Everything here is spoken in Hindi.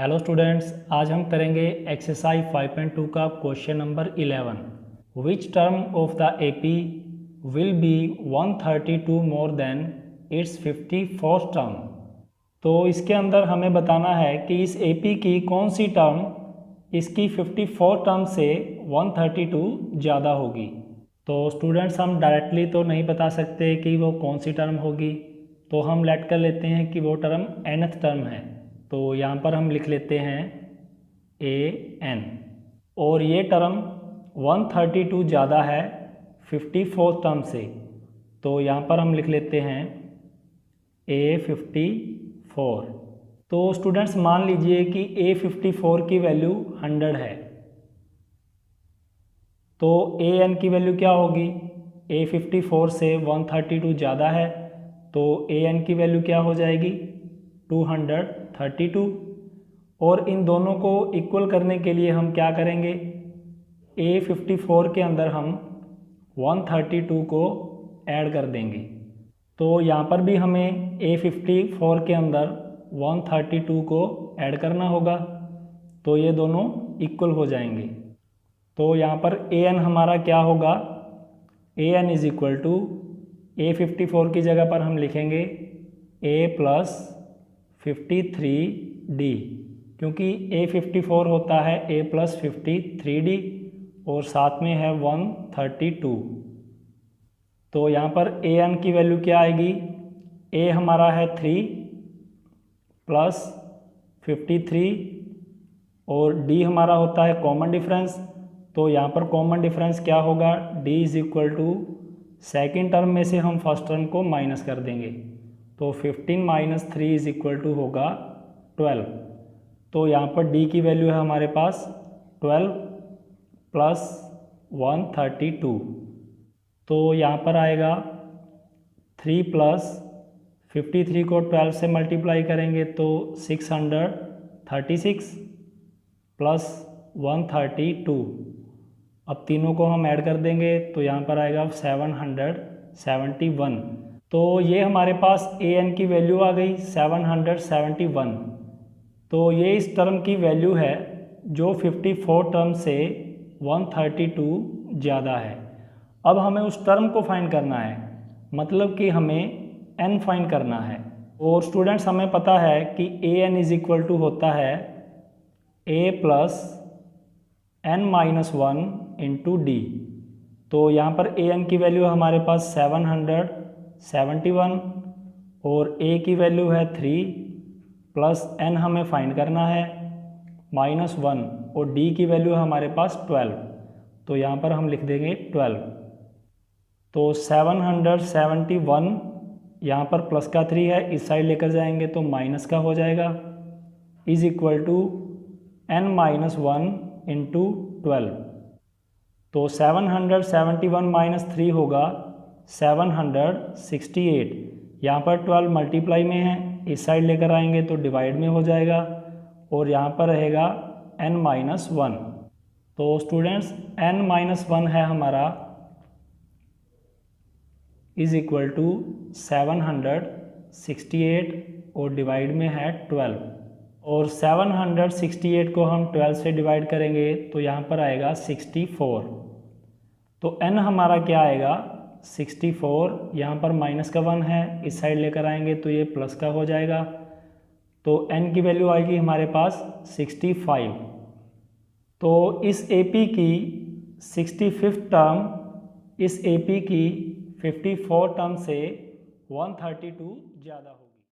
हेलो स्टूडेंट्स, आज हम करेंगे एक्सरसाइज 5.2 का question number 11। Which term of the AP will be 132 more than it's 54th term. तो इसके अंदर हमें बताना है कि इस एपी की कौन सी टर्म इसकी 54 टर्म से 132 ज़्यादा होगी। तो स्टूडेंट्स, हम डायरेक्टली तो नहीं बता सकते कि वो कौन सी टर्म होगी, तो हम लेट कर लेते हैं कि वो टर्म nth टर्म है। तो यहाँ पर हम लिख लेते हैं an, और ये टर्म 132 ज़्यादा है 54 टर्म से, तो यहाँ पर हम लिख लेते हैं a54। तो स्टूडेंट्स, मान लीजिए कि a54 की वैल्यू 100 है, तो an की वैल्यू क्या होगी? a54 से 132 ज़्यादा है, तो an की वैल्यू क्या हो जाएगी? 232। और इन दोनों को इक्वल करने के लिए हम क्या करेंगे? a54 के अंदर हम 132 को ऐड कर देंगे। तो यहाँ पर भी हमें a54 के अंदर 132 को ऐड करना होगा, तो ये दोनों इक्वल हो जाएंगे। तो यहाँ पर an हमारा क्या होगा? an is equal to a54 की जगह पर हम लिखेंगे a प्लस 53d, क्योंकि a54 होता है a प्लस 53d और साथ में है 132। तो यहाँ पर an की वैल्यू क्या आएगी? a हमारा है 3 प्लस 53 और d हमारा होता है कॉमन डिफरेंस। तो यहाँ पर कॉमन डिफरेंस क्या होगा? d is equal to second term में से हम फर्स्ट टर्म को माइनस कर देंगे, तो 15 माइनस 3 इज इक्वल टू होगा 12। तो यहाँ पर d की वैल्यू है हमारे पास 12 प्लस 132। तो यहाँ पर आएगा 3 प्लस 53 को 12 से मल्टीप्लाई करेंगे तो 636 प्लस 132। अब तीनों को हम ऐड कर देंगे तो यहाँ पर आएगा 771। तो ये हमारे पास an की वैल्यू आ गई 771। तो ये इस टर्म की वैल्यू है जो 54 टर्म से 132 ज़्यादा है। अब हमें उस टर्म को फाइंड करना है, मतलब कि हमें n फाइंड करना है। और स्टूडेंट्स, हमें पता है कि an इज इक्वल टू होता है a plus n minus 1 into D. तो यहाँ पर an की वैल्यू हमारे पास 771 और a की वैल्यू है 3 प्लस n हमें फाइंड करना है माइनस 1 और d की वैल्यू हमारे पास 12। तो यहाँ पर हम लिख देंगे 12। तो 771 यहाँ पर प्लस का 3 है, इस साइड लेकर जाएंगे तो माइनस का हो जाएगा, is equal to n minus 1 into 12। तो 771 माइनस 3 होगा 768। यहाँ पर 12 मल्टीप्लाई में है, इस साइड लेकर आएंगे तो डिवाइड में हो जाएगा और यहाँ पर रहेगा n माइनस 1। तो स्टूडेंट्स, n माइनस 1 है हमारा इज इक्वल टू 768 और डिवाइड में है 12। और 768 को हम 12 से डिवाइड करेंगे तो यहाँ पर आएगा 64। तो n हमारा क्या आएगा? 64। यहाँ पर माइनस का 1 है, इस साइड लेकर आएंगे तो ये प्लस का हो जाएगा। तो n की वैल्यू आएगी हमारे पास 65। तो इस AP की 65th टर्म इस AP की 54 टर्म से 132 ज़्यादा होगी।